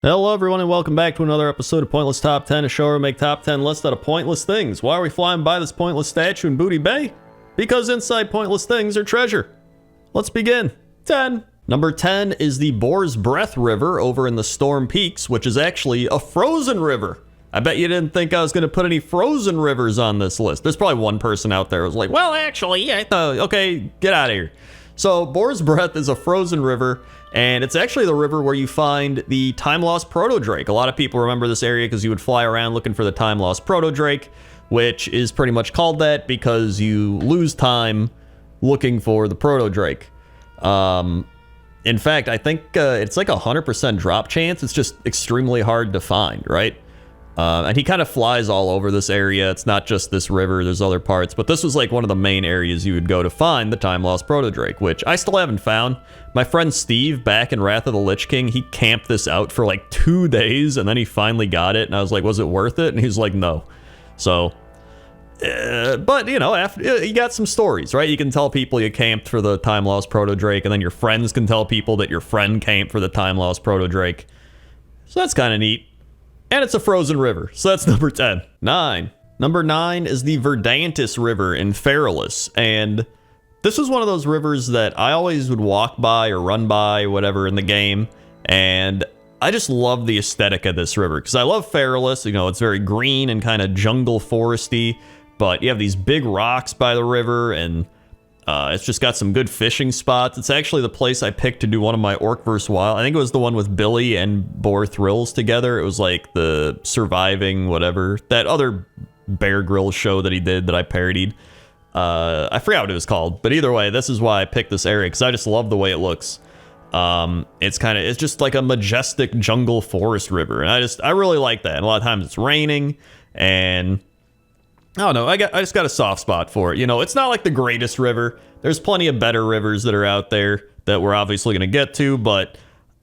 Hello everyone and welcome back to another episode of Pointless Top 10, a show where we make top 10 lists out of pointless things. Why are we flying by this pointless statue in Booty Bay? Because inside pointless things are treasure. Let's begin. 10. Number 10 is the Boars Breath River over in the Storm Peaks, which is actually a frozen river. I bet you didn't think I was going to put any frozen rivers on this list. There's probably one person out there who's like, well, actually, okay, get out of here. So Boars Breath is a frozen river, and it's actually the river where you find the time-lost proto-drake. A lot of people remember this area because you would fly around looking for the time-lost proto-drake, which is pretty much called that because you lose time looking for the proto-drake. In fact, I think it's like 100% drop chance. It's just extremely hard to find, right? And he kind of flies all over this area. It's not just this river, there's other parts, but this was like one of the main areas you would go to find the time-lost proto-drake, which I still haven't found. My friend Steve, back in Wrath of the Lich King, he camped this out for like 2 days, and then he finally got it, and I was like, was it worth it? And he's like, no. So, but, you know, after, you got some stories, right? You can tell people you camped for the time-lost proto-drake, and then your friends can tell people that your friend camped for the time-lost proto-drake. So that's kind of neat. And it's a frozen river, so that's number 10. 9. Number 9 is the Verdantes River in Feralus, and this was one of those rivers that I always would walk by or run by, whatever, in the game, and I just love the aesthetic of this river, because I love Feralus. You know, it's very green and kind of jungle foresty, but you have these big rocks by the river, and it's just got some good fishing spots. It's actually the place I picked to do one of my Orc vs. Wild. I think it was the one with Billy and Boar Thrills together. It was like the Surviving whatever. That other Bear Grylls show that he did that I parodied. I forgot what it was called. But either way, this is why I picked this area, because I just love the way it looks. It's just like a majestic jungle forest river. And I really like that. And a lot of times it's raining, and I don't know, I just got a soft spot for it. You know, it's not like the greatest river. There's plenty of better rivers that are out there that we're obviously going to get to, but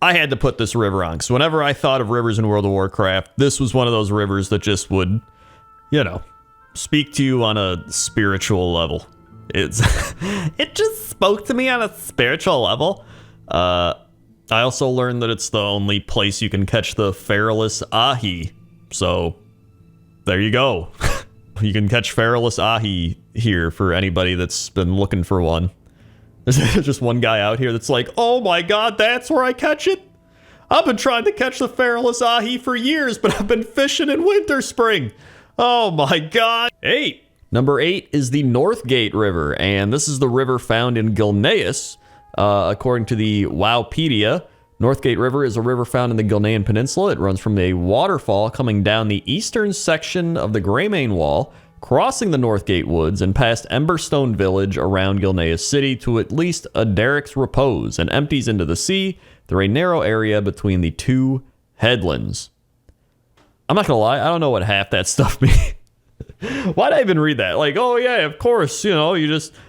I had to put this river on, because whenever I thought of rivers in World of Warcraft, this was one of those rivers that just would, you know, speak to you on a spiritual level. It just spoke to me on a spiritual level. I also learned that it's the only place you can catch the Feralus ahi, so there you go. You can catch Feralus ahi here for anybody that's been looking for one. There's just one guy out here that's like, oh my god, that's where I catch it? I've been trying to catch the Feralus ahi for years, but I've been fishing in Winter Spring. Oh my god. 8. Number 8 is the Northgate River, and this is the river found in Gilneas. According to the Wowpedia, Northgate River is a river found in the Gilnean Peninsula. It runs from a waterfall coming down the eastern section of the Greymane Wall, crossing the Northgate Woods and past Emberstone Village around Gilneas City to at least Aderic's Repose, and empties into the sea through a narrow area between the two headlands. I'm not gonna lie, I don't know what half that stuff means. Why'd I even read that? Like, oh yeah, of course, you know,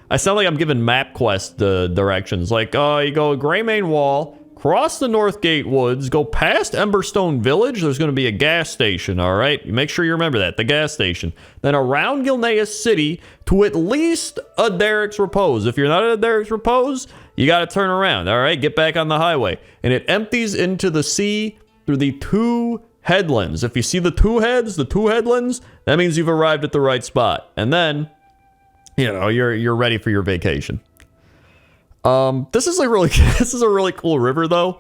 I sound like I'm giving MapQuest directions. Like, you go Greymane Wall, cross the Northgate Woods, go past Emberstone Village. There's going to be a gas station, all right? You make sure you remember that, the gas station. Then around Gilneas City to at least Aderic's Repose. If you're not at Aderic's Repose, you got to turn around, all right? Get back on the highway. And it empties into the sea through the two headlands. If you see the two headlands, that means you've arrived at the right spot. And then, you know, you're ready for your vacation. This is a really cool river though.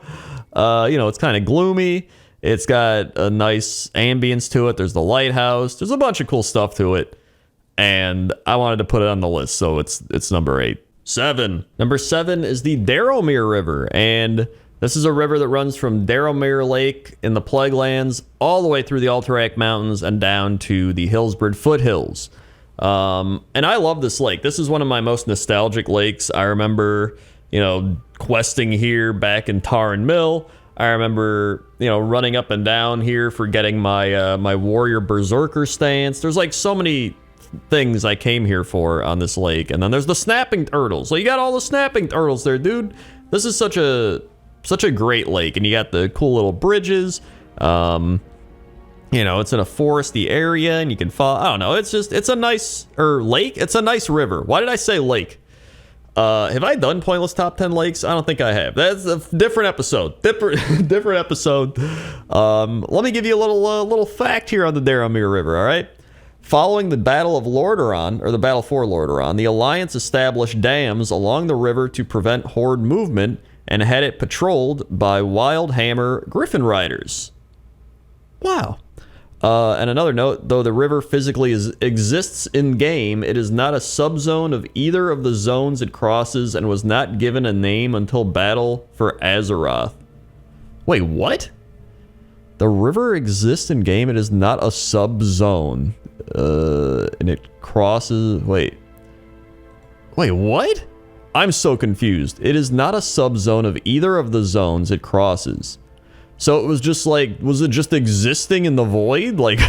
You know, it's kind of gloomy. It's got a nice ambience to it. There's the lighthouse. There's a bunch of cool stuff to it. And I wanted to put it on the list, so it's number 8. 7. Number 7 is the Darrellmeer River, and this is a river that runs from Darrellmeer Lake in the Plaguelands all the way through the Alterac Mountains and down to the Hillsbred foothills. And I love this lake. This is one of my most nostalgic lakes. I remember, you know, questing here back in Tarn Mill. I remember, you know, running up and down here for getting my my warrior berserker stance. There's like so many things I came here for on this lake. And then there's the snapping turtles. So you got all the snapping turtles there, dude. This is such a great lake, and you got the cool little bridges. You know, it's in a foresty area, and you can fall. I don't know. It's a nice lake. It's a nice river. Why did I say lake? Have I done pointless top 10 lakes? I don't think I have. That's a different episode. Different episode. Let me give you a little fact here on the Darrellmeer River, all right? Following the Battle of Lordaeron, or the Battle for Lordaeron, the Alliance established dams along the river to prevent horde movement and had it patrolled by Wildhammer Griffin riders. Wow. And another note, though the river physically exists in-game, it is not a subzone of either of the zones it crosses and was not given a name until Battle for Azeroth. Wait, what? The river exists in-game, it is not a subzone. And it crosses... Wait, what? I'm so confused. It is not a subzone of either of the zones it crosses. So it was just like, was it just existing in the void? Like,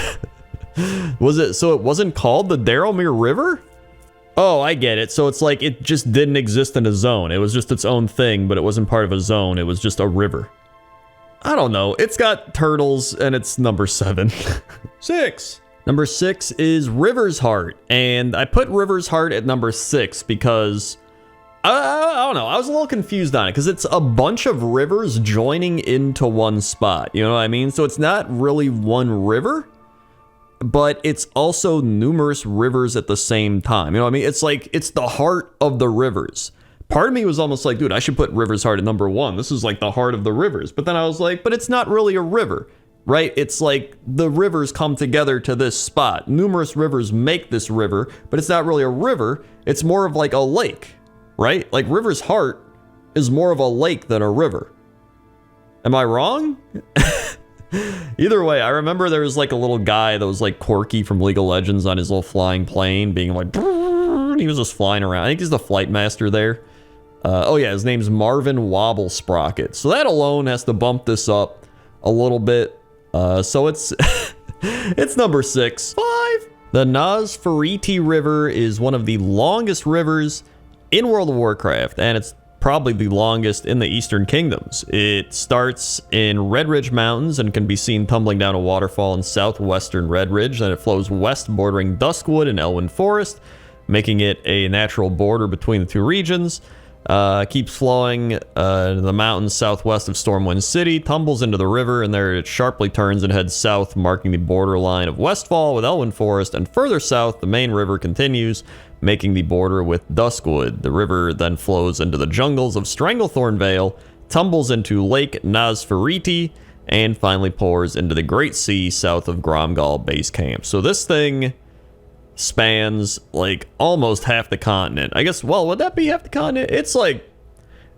was it, so it wasn't called the Darrellmeer River? Oh, I get it. So it's like, it just didn't exist in a zone. It was just its own thing, but it wasn't part of a zone. It was just a river. I don't know. It's got turtles and it's number 7. 6. Number 6 is River's Heart. And I put River's Heart at number 6 because... I don't know. I was a little confused on it because it's a bunch of rivers joining into one spot. You know what I mean? So it's not really one river, but it's also numerous rivers at the same time. You know what I mean? It's like, it's the heart of the rivers. Part of me was almost like, dude, I should put River's Heart at number 1. This is like the heart of the rivers. But then I was like, but it's not really a river, right? It's like the rivers come together to this spot. Numerous rivers make this river, but it's not really a river. It's more of like a lake. Right? Like, River's Heart is more of a lake than a river. Am I wrong? Either way, I remember there was like a little guy that was like Corky from League of Legends on his little flying plane being like, and he was just flying around. I think he's the flight master there. Oh yeah, his name's Marvin Wobble Sprocket. So that alone has to bump this up a little bit. So it's it's number 6. 5. The Nosferatu River is one of the longest rivers in World of Warcraft, and it's probably the longest in the Eastern Kingdoms. It starts in Red Ridge Mountains and can be seen tumbling down a waterfall in southwestern Red Ridge. Then it flows west, bordering Duskwood and Elwyn Forest, making it a natural border between the two regions. Keeps flowing the mountains southwest of Stormwind City, tumbles into the river, and there it sharply turns and heads south, marking the borderline of Westfall with Elwyn Forest, and further south, the main river continues, making the border with Duskwood. The river then flows into the jungles of Stranglethorn Vale, tumbles into Lake Nosferatu, and finally pours into the Great Sea south of Gromgal Base Camp. So this thing spans like almost half the continent. I guess, well, would that be half the continent? It's like,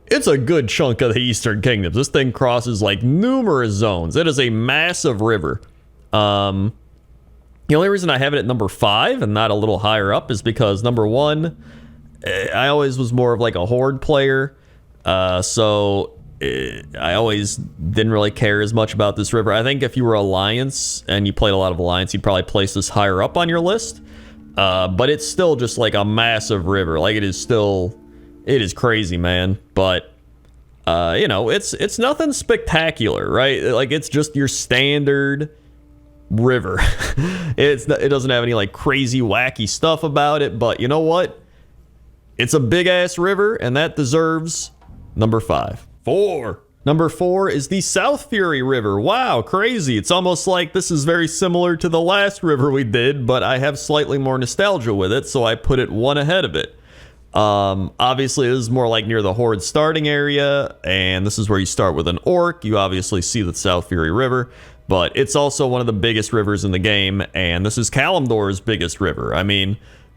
it's a good chunk of the Eastern Kingdoms. This thing crosses like numerous zones. It is a massive river. The only reason I have it at number 5 and not a little higher up is because number 1, I always was more of like a horde player. So I always didn't really care as much about this river. I think if you were Alliance and you played a lot of Alliance, you'd probably place this higher up on your list. But it's still just like a massive river. Like, it is crazy, man. But, you know, it's nothing spectacular, right? Like, it's just your standard river. It doesn't have any like crazy wacky stuff about it, but you know what? It's a big ass river, and that deserves number 5. 4. Number 4 is the South Fury River. Wow, crazy. It's almost like this is very similar to the last river we did, but I have slightly more nostalgia with it, so I put it 1 ahead of it. Obviously, this is more like near the Horde starting area, and this is where you start with an orc. You obviously see the South Fury River, but it's also one of the biggest rivers in the game, and this is Kalimdor's biggest river. I mean,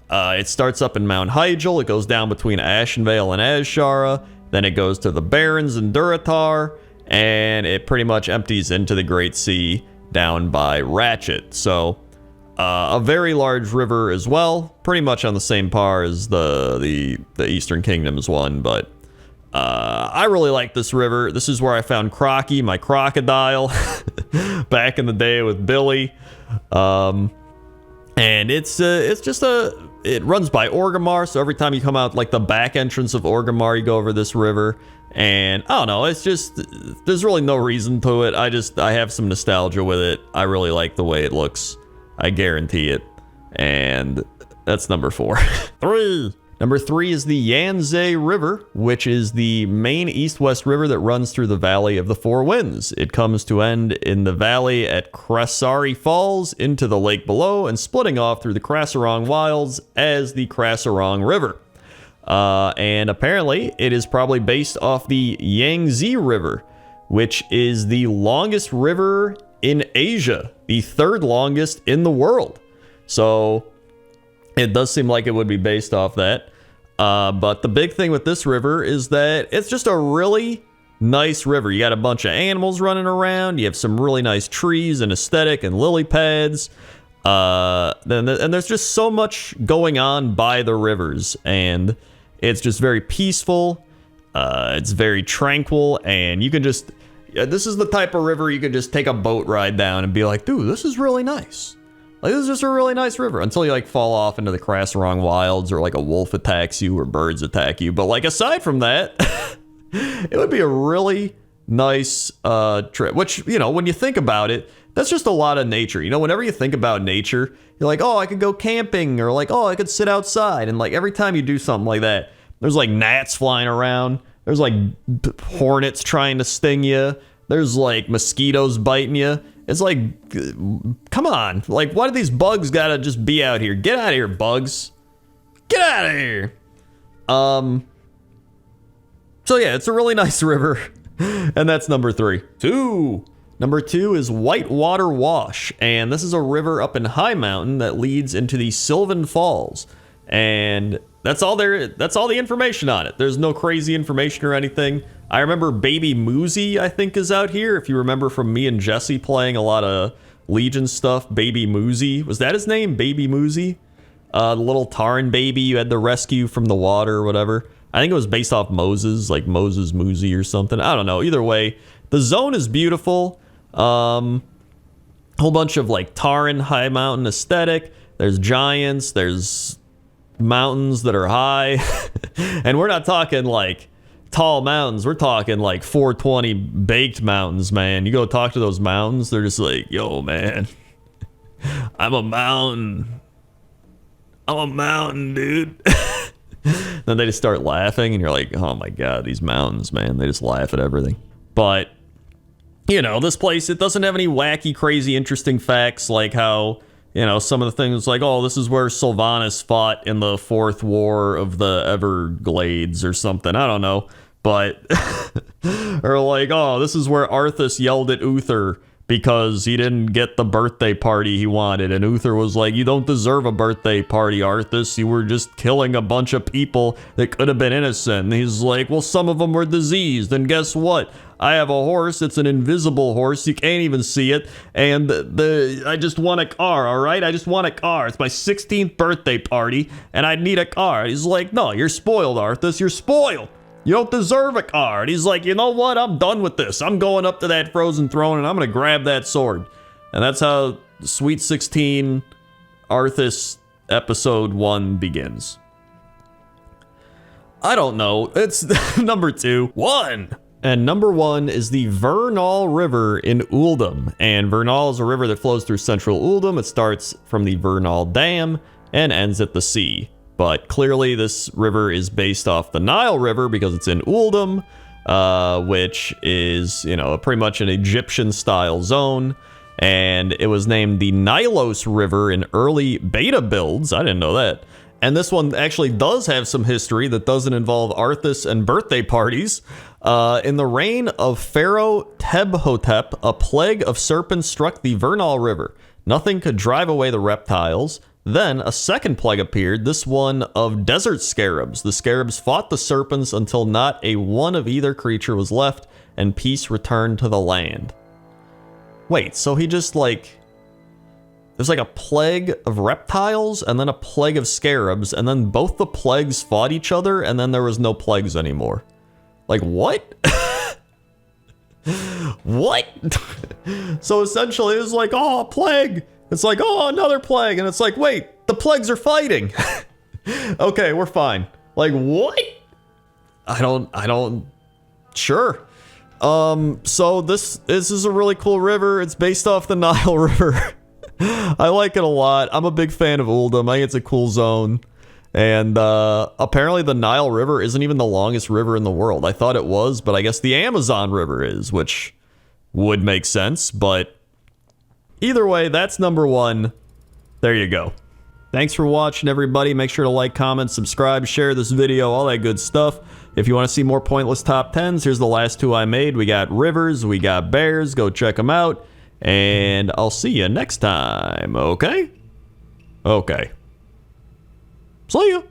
it starts up in Mount Hyjal, it goes down between Ashenvale and Azshara, then it goes to the Barrens and Durotar, and it pretty much empties into the Great Sea down by Ratchet. So, a very large river as well, pretty much on the same par as the Eastern Kingdoms one, but I really like this river. This is where I found Crocky, my crocodile, back in the day with Billy. And it's just it runs by Orgrimmar, so every time you come out like the back entrance of Orgrimmar, you go over this river. And I don't know, it's just, there's really no reason to it. I have some nostalgia with it. I really like the way it looks. I guarantee it. And that's number 4. 3. Number 3 is the Yanzay River, which is the main east-west river that runs through the Valley of the Four Winds. It comes to end in the valley at Crasari Falls into the lake below and splitting off through the Crasarong Wilds as the Crasarong River. And apparently it is probably based off the Yanzay River, which is the longest river in Asia, the 3rd longest in the world. So it does seem like it would be based off that. But the big thing with this river is that it's just a really nice river. You got a bunch of animals running around. You have some really nice trees and aesthetic and lily pads. And there's just so much going on by the rivers. And it's just very peaceful. It's very tranquil. And you can just... this is the type of river you can just take a boat ride down and be like, dude, this is really nice. Like, this is just a really nice river until you, like, fall off into the Crasarong Wilds or, like, a wolf attacks you or birds attack you. But, like, aside from that, it would be a really nice trip. Which, you know, when you think about it, that's just a lot of nature. You know, whenever you think about nature, you're like, oh, I could go camping or, like, oh, I could sit outside. And, like, every time you do something like that, there's, like, gnats flying around. There's, like, hornets trying to sting you. There's, like, mosquitoes biting you. It's like, come on. Like, why do these bugs gotta just be out here? Get out of here, bugs. Get out of here. So yeah, it's a really nice river. And that's number 3. Number 2 is Whitewater Wash. And this is a river up in High Mountain that leads into the Sylvan Falls. And that's all the information on it. There's no crazy information or anything. I remember Baby Moosey, I think, is out here. If you remember from me and Jesse playing a lot of Legion stuff, Baby Moosey. Was that his name? Baby Moosey? The little Taran baby you had to rescue from the water or whatever. I think it was based off Moses, like Moses Moosey or something. I don't know. Either way, the zone is beautiful. Whole bunch of, like, Taran High Mountain aesthetic. There's giants. There's mountains that are high. And we're not talking, like, tall mountains. We're talking like 420 baked mountains, man. You go talk to those mountains, they're just like, yo, man, I'm a mountain, dude. Then they just start laughing and you're like, oh my god, these mountains, man, they just laugh at everything. But you know, this place, it doesn't have any wacky, crazy, interesting facts like how, you know, some of the things like, oh, this is where Sylvanas fought in the 4th War of the Everglades or something. I don't know. But, or like, oh, this is where Arthas yelled at Uther because he didn't get the birthday party he wanted. And Uther was like, you don't deserve a birthday party, Arthas. You were just killing a bunch of people that could have been innocent. And he's like, well, some of them were diseased. And guess what? I have a horse. It's an invisible horse. You can't even see it. And I just want a car, all right? I just want a car. It's my 16th birthday party, and I need a car. He's like, no, you're spoiled, Arthas. You're spoiled. You don't deserve a car. And he's like, you know what? I'm done with this. I'm going up to that frozen throne, and I'm going to grab that sword. And that's how Sweet 16 Arthas Episode 1 begins. I don't know. It's number 2. 1. And number 1 is the Vernal River in Uldum. And Vernal is a river that flows through central Uldum. It starts from the Vernal Dam and ends at the sea. But clearly this river is based off the Nile River because it's in Uldum, which is, you know, pretty much an Egyptian-style zone. And it was named the Nilos River in early beta builds. I didn't know that. And this one actually does have some history that doesn't involve Arthas and birthday parties. In the reign of Pharaoh Tebhotep, a plague of serpents struck the Vernal River. Nothing could drive away the reptiles. Then a second plague appeared, this one of desert scarabs. The scarabs fought the serpents until not a one of either creature was left, and peace returned to the land. Wait, so he just like... There's like a plague of reptiles, and then a plague of scarabs, and then both the plagues fought each other, and then there was no plagues anymore. Like, what? What? So essentially it was like, oh, a plague. It's like, oh, another plague. And it's like, wait, the plagues are fighting. Okay, we're fine. Like, what? I don't, sure. So this is a really cool river. It's based off the Nile River. I like it a lot. I'm a big fan of Uldum. I think it's a cool zone. And apparently the Nile River isn't even the longest river in the world. I thought it was, but I guess the Amazon River is, which would make sense. But either way, that's number one. There you go. Thanks for watching, everybody. Make sure to like, comment, subscribe, share this video, all that good stuff. If you want to see more pointless top 10s, here's the last two I made. We got rivers, we got bears. Go check them out. And I'll see you next time, okay? Okay. See ya.